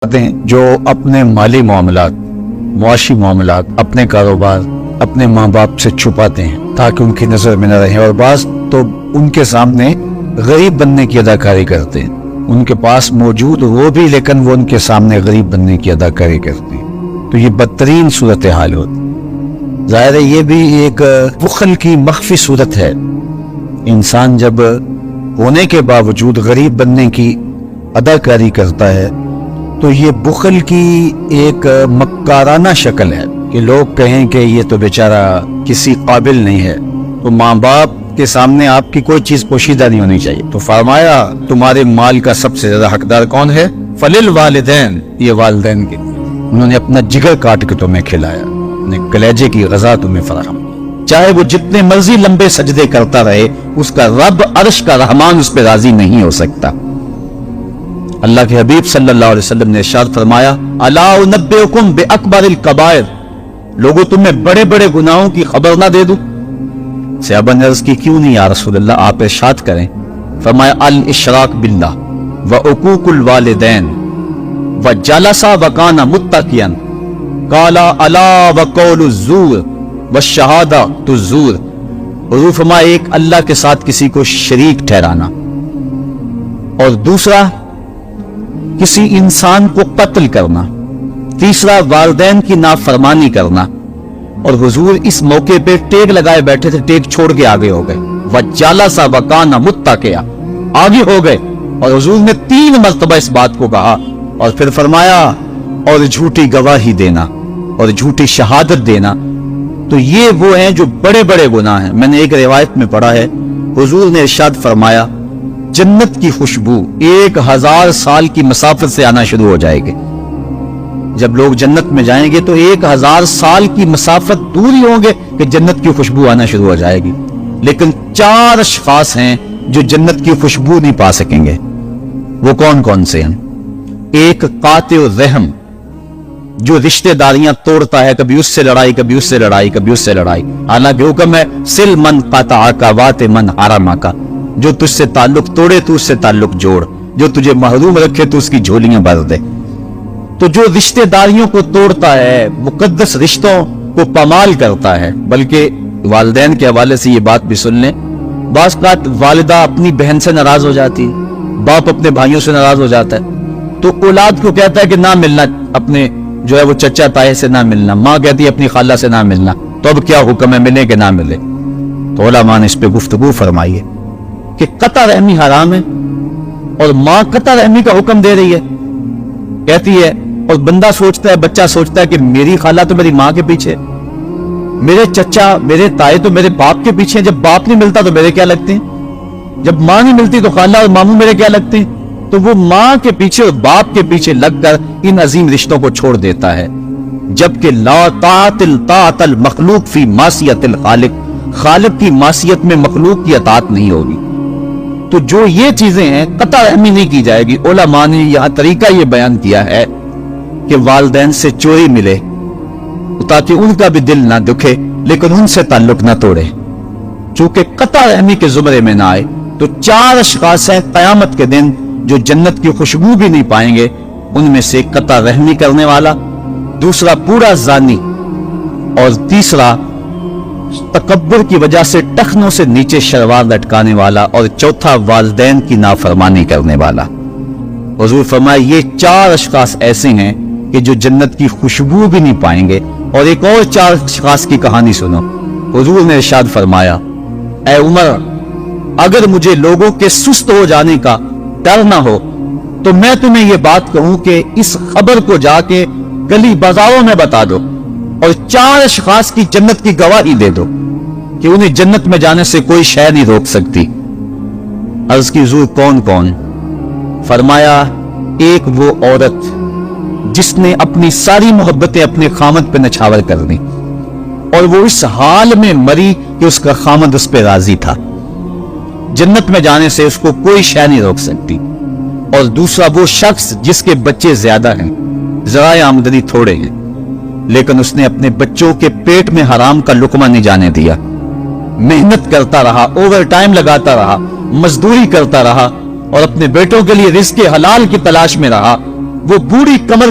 ہیں جو اپنے مالی معاملات، معاشی معاملات، اپنے کاروبار اپنے ماں باپ سے چھپاتے ہیں تاکہ ان کی نظر میں نہ رہیں، اور بعض تو ان کے سامنے غریب بننے کی اداکاری کرتے ہیں، ان کے پاس موجود وہ بھی لیکن وہ ان کے سامنے غریب بننے کی اداکاری کرتے ہیں، تو یہ بدترین صورتحال ہوتی۔ ظاہر ہے یہ بھی ایک بخل کی مخفی صورت ہے۔ انسان جب ہونے کے باوجود غریب بننے کی اداکاری کرتا ہے تو یہ بخل کی ایک مکارانہ شکل ہے کہ لوگ کہیں کہ یہ تو بیچارہ کسی قابل نہیں ہے، تو ماں باپ کے سامنے آپ کی کوئی چیز پوشیدہ نہیں ہونی چاہیے۔ تو فرمایا تمہارے مال کا سب سے زیادہ حقدار کون ہے؟ فللوالدین، یہ والدین کے، انہوں نے اپنا جگر کاٹ کے تمہیں کھلایا، اپنے کلیجے کی غذا تمہیں فراہم، چاہے وہ جتنے مرضی لمبے سجدے کرتا رہے اس کا رب عرش کا رحمان اس پہ راضی نہیں ہو سکتا۔ اللہ کے حبیب صلی اللہ علیہ وسلم نے ارشاد فرمایا، الا انبئکم باکبر الکبائر، لوگوں تمہیں بڑے بڑے گناہوں کی خبر نہ دے دوں؟ صحابہ نے عرض کی کیوں نہیں یا رسول اللہ، آپ ارشاد کریں۔ فرمایا الاشراک باللہ وعقوق الوالدین وجلس وکان متکئا قال الا وقول الزور والشہادۃ الزور، حضور فرمایا ایک اللہ کے ساتھ کسی کو شریک ٹھہرانا، اور دوسرا کسی انسان کو قتل کرنا، تیسرا والدین کی نافرمانی کرنا، اور حضور اس موقع پہ ٹیک لگائے بیٹھے تھے، ٹیک چھوڑ کے آگے ہو گئے، وَجَلَسَ وَكَانَ مُتَّكِئًا، آگے ہو گئے، اور حضور نے 3 مرتبہ اس بات کو کہا، اور پھر فرمایا اور جھوٹی گواہی دینا اور جھوٹی شہادت دینا، تو یہ وہ ہیں جو بڑے بڑے گناہ ہیں۔ میں نے ایک روایت میں پڑھا ہے حضور نے ارشاد فرمایا جنت کی خوشبو 1000 سال کی مسافت سے آنا شروع ہو جائے گی۔ جب لوگ جنت میں جائیں گے تو 1000 سال کی مسافت دور ہی ہوں گے کہ جنت کی خوشبو آنا شروع ہو جائے گی، لیکن 4 اشخاص ہیں جو جنت کی خوشبو نہیں پا سکیں گے۔ وہ کون کون سے ہیں؟ ایک قاطع الرحم، جو رشتہ داریاں توڑتا ہے، کبھی اس سے لڑائی، کبھی اس سے لڑائی، کبھی اس سے لڑائی، حالانکہ حکم ہے سل من قطعک وات من حرمک، جو تجھ سے تعلق توڑے تو اس سے تعلق جوڑ، جو تجھے محروم رکھے تو اس کی جھولیاں بھر دے۔ تو جو رشتہ داریوں کو توڑتا ہے، مقدس رشتوں کو پامال کرتا ہے، بلکہ والدین کے حوالے سے یہ بات بھی سن لیں، بعض اوقات والدہ اپنی بہن سے ناراض ہو جاتی ہے، باپ اپنے بھائیوں سے ناراض ہو جاتا ہے، تو اولاد کو کہتا ہے کہ نہ ملنا، اپنے جو ہے وہ چچا تائے سے نہ ملنا، ماں کہتی ہے اپنی خالہ سے نہ ملنا، تو اب کیا حکم ہے، ملے کہ نہ ملے؟ تو علماء نے اس پہ گفتگو فرمائی ہے کہ قطع رحمی حرام ہے، اور ماں قطع رحمی کا حکم دے رہی ہے، کہتی ہے، اور بندہ سوچتا ہے، بچہ سوچتا ہے کہ میری خالہ تو میری ماں کے پیچھے، میرے چچا میرے تائے تو میرے باپ کے پیچھے، جب باپ نہیں ملتا تو میرے کیا لگتے ہیں، جب ماں نہیں ملتی تو خالہ اور ماموں میرے کیا لگتے ہیں؟ تو وہ ماں کے پیچھے اور باپ کے پیچھے لگ کر ان عظیم رشتوں کو چھوڑ دیتا ہے، جبکہ لا طاعت المخلوق فی معصیت الخالق، خالق کی معصیت میں مخلوق کی اطاعت نہیں ہوگی۔ تو جو یہ چیزیں ہیں قطع رحمی نہیں کی جائے گی۔ علماء نے یہاں طریقہ یہ بیان کیا ہے کہ والدین سے چوری ملے تاکہ ان کا بھی دل نہ دکھے لیکن ان سے تعلق نہ توڑے، چونکہ قطع رحمی کے زمرے میں نہ آئے۔ تو 4 اشخاص ہیں قیامت کے دن جو جنت کی خوشبو بھی نہیں پائیں گے، ان میں سے قطع رحمی کرنے والا، دوسرا پورا زانی، اور تیسرا تکبر کی وجہ سے ٹخنوں سے نیچے شلوار لٹکانے والا، اور چوتھا والدین کی نافرمانی کرنے والا۔ حضور فرمایا یہ 4 اشخاص ایسے ہیں کہ جو جنت کی خوشبو بھی نہیں پائیں گے۔ اور ایک اور 4 اشخاص کی کہانی سنو۔ حضور نے ارشاد فرمایا، اے عمر، اگر مجھے لوگوں کے سست ہو جانے کا ڈر نہ ہو تو میں تمہیں یہ بات کہوں کہ اس خبر کو جا کے گلی بازاروں میں بتا دو اور 4 اشخاص کی جنت کی گواہی دے دو کہ انہیں جنت میں جانے سے کوئی شے نہیں روک سکتی۔ عرض کی حضور کون کون؟ فرمایا ایک وہ عورت جس نے اپنی ساری محبتیں اپنے خامد پہ نچھاور کر دیں اور وہ اس حال میں مری کہ اس کا خامد اس پہ راضی تھا، جنت میں جانے سے اس کو کوئی شے نہیں روک سکتی۔ اور دوسرا وہ شخص جس کے بچے زیادہ ہیں، ذرائع آمدنی تھوڑے ہیں، لیکن اس نے اپنے بچوں کے پیٹ میں حرام کا لقمہ نہیں جانے دیا، محنت کرتا رہا، اوور ٹائم لگاتا رہا، مزدوری کرتا رہا، اور اپنے بیٹوں کے لیے رزق حلال کی تلاش میں رہا، وہ بوڑھی کمر